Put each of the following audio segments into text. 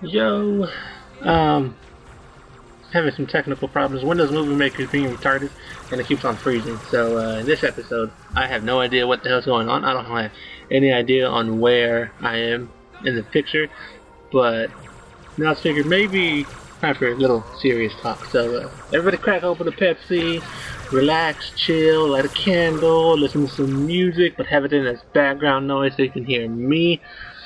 Yo, having some technical problems. Windows Movie Maker is being retarded, and it keeps on freezing. So in this episode, I have no idea what the hell's going on. I don't have any idea on where I am in the picture, but now it's figured maybe time for a little serious talk. So everybody crack open a Pepsi, relax, chill, light a candle, listen to some music, but have it in as background noise so you can hear me.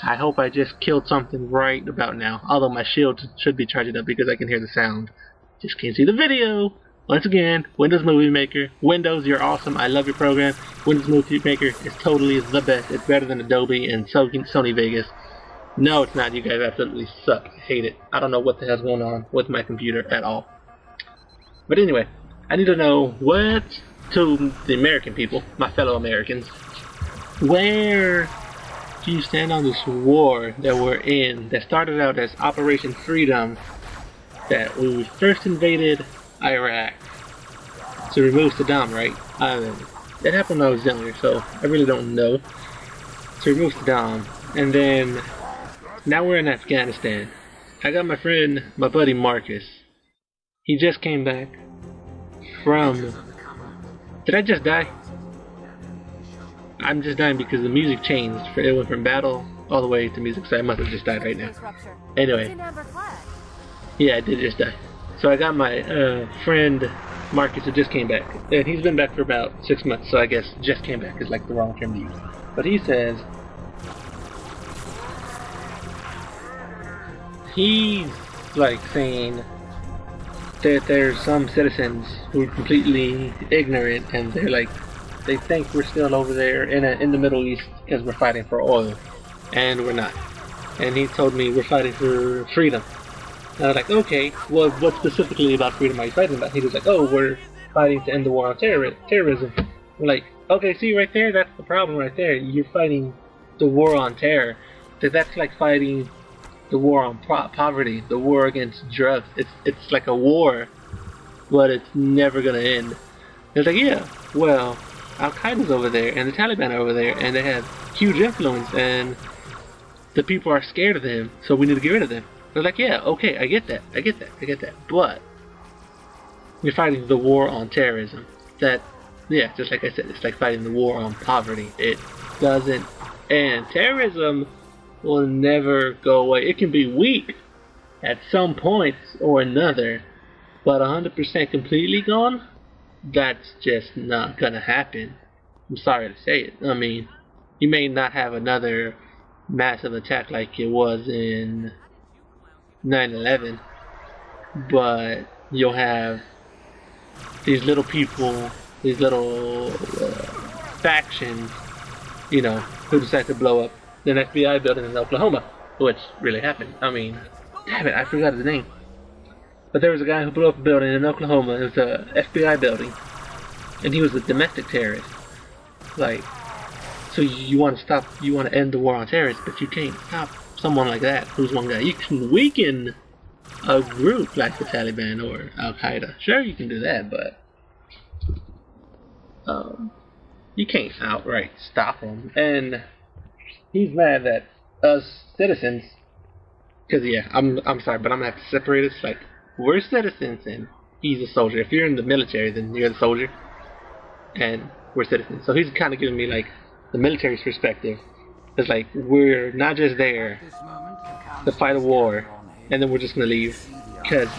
I hope I just killed something right about now, although my shield should be charged up because I can hear the sound. Just can't see the video. Once again, Windows Movie Maker. Windows, you're awesome. I love your program. Windows Movie Maker is totally the best. It's better than Adobe and Sony Vegas. No, it's not. You guys absolutely suck. I hate it. I don't know what the hell's going on with my computer at all. But anyway, I need to know what, to the American people, my fellow Americans, where do you stand on this war that we're in that started out as Operation Freedom, that when we first invaded Iraq to remove Saddam, right? It happened when I was younger, so I really don't know. To remove Saddam, and then now we're in Afghanistan. I got my friend, my buddy Marcus. He just came back from... Did I just die? I'm just dying because the music changed. It went from battle all the way to music, so I must have just died right now. Anyway. Yeah, I did just die. So I got my friend Marcus who just came back. And he's been back for about 6 months, so I guess just came back is like the wrong term to use. But he says he's like saying that there's some citizens who are completely ignorant and they're like, they think we're still over there in the Middle East because we're fighting for oil, and we're not. And he told me we're fighting for freedom. And I was like, okay, well, what specifically about freedom are you fighting about? He was like, oh, we're fighting to end the war on terrorism. I'm like, okay, see right there, that's the problem right there. You're fighting the war on terror. That's like fighting the war on poverty, the war against drugs. It's like a war, but it's never gonna end. It's like, yeah, well, Al-Qaeda's over there, and the Taliban are over there, and they have huge influence, and the people are scared of them, so we need to get rid of them. They're like, yeah, okay, I get that, but you're fighting the war on terrorism. That, yeah, just like I said, it's like fighting the war on poverty. It doesn't end. Terrorism will never go away. It can be weak at some point or another, but 100% completely gone? That's just not gonna happen. I'm sorry to say it. I mean, you may not have another massive attack like it was in 9/11, but you'll have these little people, these little factions, you know, who decide to blow up an FBI building in Oklahoma, which really happened. I mean, damn it, I forgot his name. But there was a guy who blew up a building in Oklahoma. It was a FBI building, and he was a domestic terrorist. Like, so you want to stop, you want to end the war on terrorists, but you can't stop someone like that, who's one guy. You can weaken a group like the Taliban or Al-Qaeda. Sure, you can do that, but you can't outright stop them. And he's mad that us citizens, because yeah, I'm sorry, but I'm gonna have to separate it. Like, we're citizens and he's a soldier. If you're in the military, then you're the soldier, and we're citizens. So he's kind of giving me like the military's perspective. It's like, we're not just there to fight a war and then we're just gonna leave. Because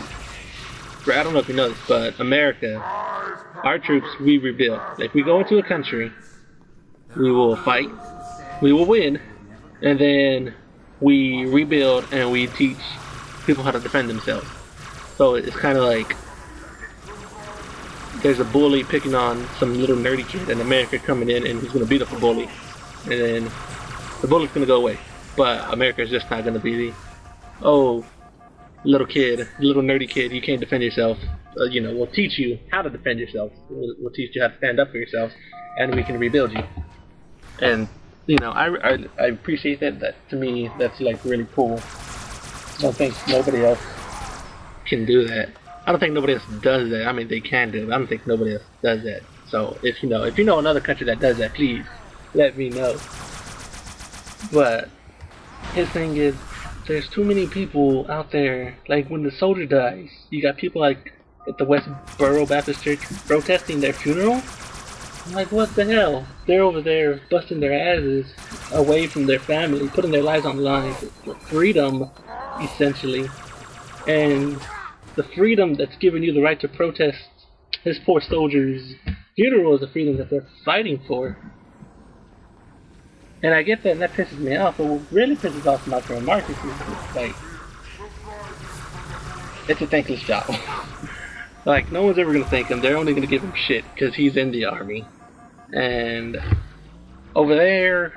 I don't know if you know this, but America, our troops, we rebuild. Like, we go into a country, we will fight, we will win, and then we rebuild and we teach people how to defend themselves. So it's kind of like there's a bully picking on some little nerdy kid, and America coming in and he's going to beat up the bully. And then the bully's going to go away. But America's just not going to be the, oh, little kid, little nerdy kid, you can't defend yourself. You know, we'll teach you how to defend yourself. We'll teach you how to stand up for yourself, and we can rebuild you. And, you know, I appreciate that. That, to me, that's like really cool. I don't think nobody else can do that. I don't think nobody else does that. I mean, they can do it, but I don't think nobody else does that. So if you know another country that does that, please let me know. But his thing is, there's too many people out there. Like when the soldier dies, you got people like at the Westboro Baptist Church protesting their funeral. I'm like, what the hell? They're over there busting their asses away from their family, putting their lives on the line for freedom, essentially. And the freedom that's giving you the right to protest this poor soldier's funeral is the freedom that they're fighting for. And I get that, and that pisses me off, but what really pisses off my friend Marcus is, like, it's a thankless job. Like, no one's ever gonna thank him, they're only gonna give him shit, because he's in the army. And over there,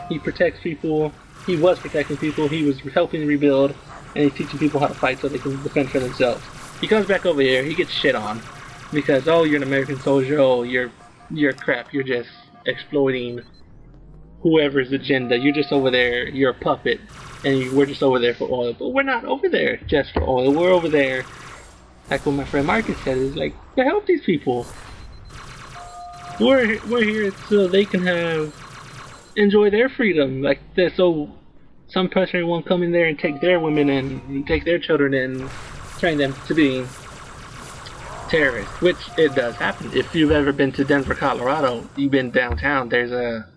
he protects people, he was protecting people, he was helping rebuild, and he's teaching people how to fight so they can defend for themselves. He comes back over here, he gets shit on, because, oh, you're an American soldier, oh, you're crap, you're just exploiting whoever's agenda, you're just over there, you're a puppet, and we're just over there for oil. But we're not over there just for oil, we're over there, like what my friend Marcus said, is like, to help these people. We're here so they can enjoy their freedom, like this, so some person won't come in there and take their women and take their children and train them to be terrorists, which it does happen. If you've ever been to Denver, Colorado, you've been downtown, there's a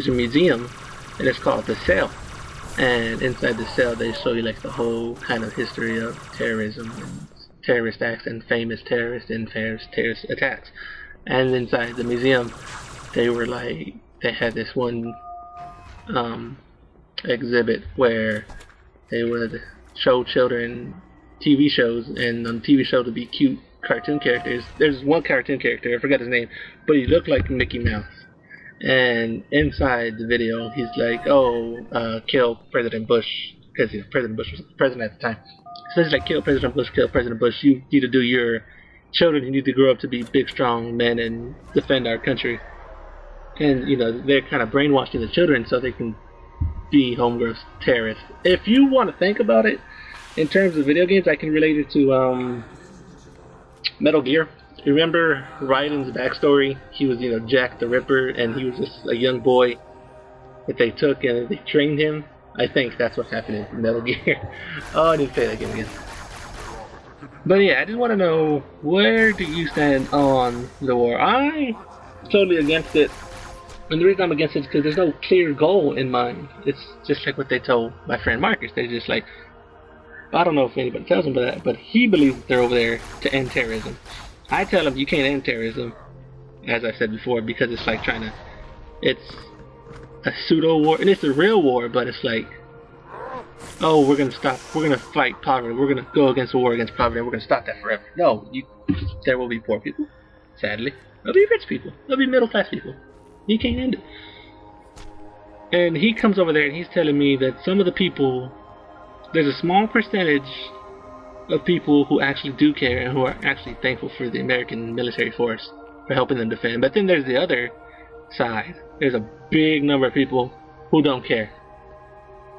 museum, and it's called The Cell. And inside the cell, they show you like the whole kind of history of terrorism and terrorist acts and famous terrorist attacks. And inside the museum, they had this one exhibit where they would show children TV shows, and on the TV show to be cute cartoon characters. There's one cartoon character, I forgot his name, but he looked like Mickey Mouse. And inside the video, he's like, oh, kill President Bush, because President Bush was the president at the time. So he's like, kill President Bush, you need to do your children, you need to grow up to be big, strong men and defend our country. And, you know, they're kind of brainwashing the children so they can be homegrown terrorists. If you want to think about it, in terms of video games, I can relate it to Metal Gear. Remember Raiden's backstory? He was, you know, Jack the Ripper, and he was just a young boy that they took and they trained him. I think that's what happened in Metal Gear. Oh, I didn't play that game again. But yeah, I just want to know, where do you stand on the war? I'm totally against it. And the reason I'm against it is because there's no clear goal in mind. It's just like what they told my friend Marcus. They're just like, I don't know if anybody tells him that, but he believes that they're over there to end terrorism. I tell him you can't end terrorism, as I said before, because it's like it's a pseudo war, and it's a real war, but it's like, oh, we're gonna fight poverty, we're gonna go against the war against poverty, and we're gonna stop that forever. No, there will be poor people, sadly. There'll be rich people, there'll be middle class people. You can't end it. And he comes over there and he's telling me that some of the people, there's a small percentage of people who actually do care and who are actually thankful for the American military force for helping them defend. But then there's the other side. There's a big number of people who don't care.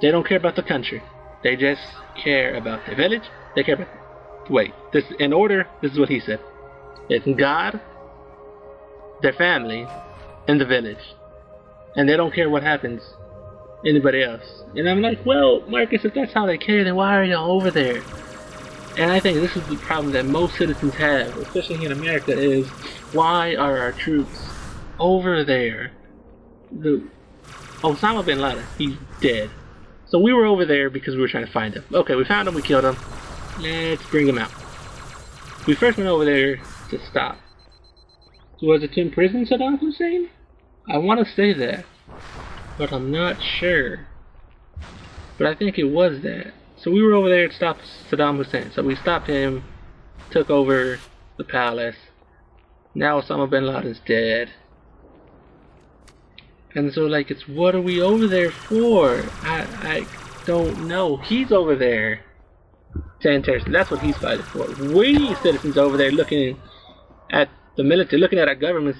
They don't care about the country. They just care about their village. They care about... Wait, this in order, this is what he said. It's God, their family, and the village. And they don't care what happens to anybody else. And I'm like, well, Marcus, if that's how they care, then why are y'all over there? And I think this is the problem that most citizens have, especially here in America, is why are our troops over there? Osama bin Laden, he's dead. So we were over there because we were trying to find him. Okay, we found him, we killed him. Let's bring him out. We first went over there to stop. Was it to imprison Saddam Hussein? I want to say that, but I'm not sure. But I think it was that. So we were over there to stop Saddam Hussein. So we stopped him, took over the palace. Now Osama bin Laden's dead. And so, like, it's, what are we over there for? I don't know. He's over there to end terrorism. That's what he's fighting for. We citizens over there looking at the military, looking at our governments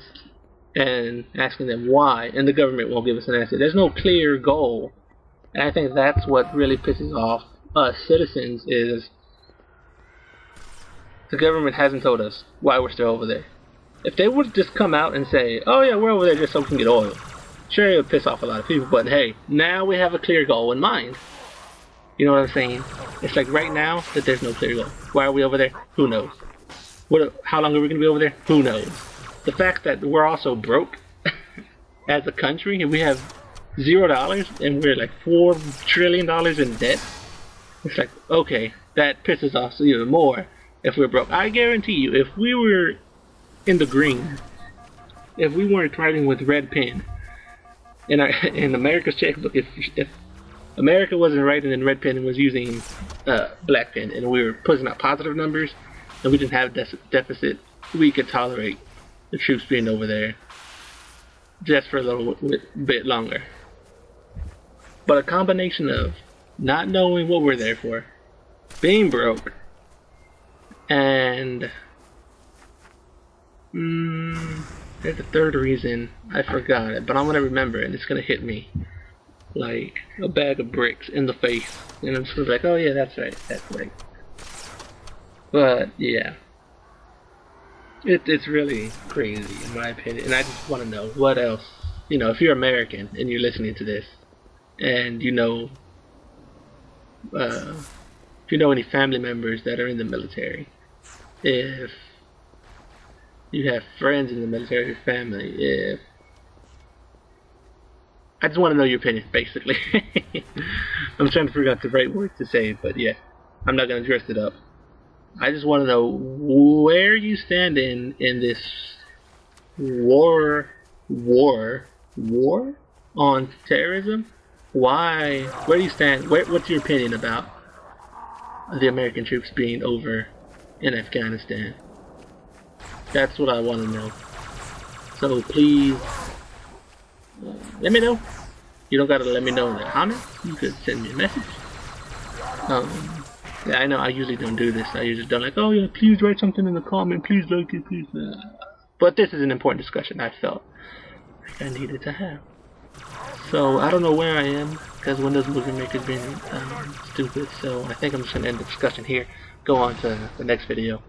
and asking them why, and the government won't give us an answer. There's no clear goal. And I think that's what really pisses off us citizens, is the government hasn't told us why we're still over there. If they would just come out and say, oh yeah, we're over there just so we can get oil, sure, it would piss off a lot of people, but hey, now we have a clear goal in mind. You know what I'm saying? It's like right now that there's no clear goal. Why are we over there? Who knows? How long are we gonna be over there? Who knows? The fact that we're also broke as a country and we have $0 and we're like $4 trillion in debt. It's like, okay, that pisses us even more if we're broke. I guarantee you, if we were in the green, if we weren't writing with red pen in America's checkbook, if America wasn't writing in red pen and was using black pen, and we were putting out positive numbers, and we didn't have deficit, we could tolerate the troops being over there just for a little bit longer. But a combination of not knowing what we're there for, being broke, and there's a third reason, I forgot it, but I'm gonna remember it and it's gonna hit me like a bag of bricks in the face, and I'm sort of like, oh yeah, that's right. But yeah, it's really crazy in my opinion, and I just want to know what else, you know, if you're American and you're listening to this, and you know any family members that are in the military, if you have friends in the military, family, if I just want to know your opinion, basically. I'm trying to figure out the right words to say, but yeah, I'm not going to dress it up. I just want to know where you stand in this war on terrorism. Why? Where do you stand? What's your opinion about the American troops being over in Afghanistan? That's what I want to know. So please, let me know. You don't gotta let me know in the comments. You could send me a message. Yeah, I know I usually don't do this. I usually don't like, oh yeah, please write something in the comment. Please like it, please. But this is an important discussion I felt like I needed to have. So I don't know where I am because Windows Movie Maker is being stupid. So I think I'm just gonna end the discussion here. Go on to the next video.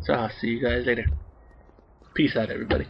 So I'll see you guys later. Peace out, everybody.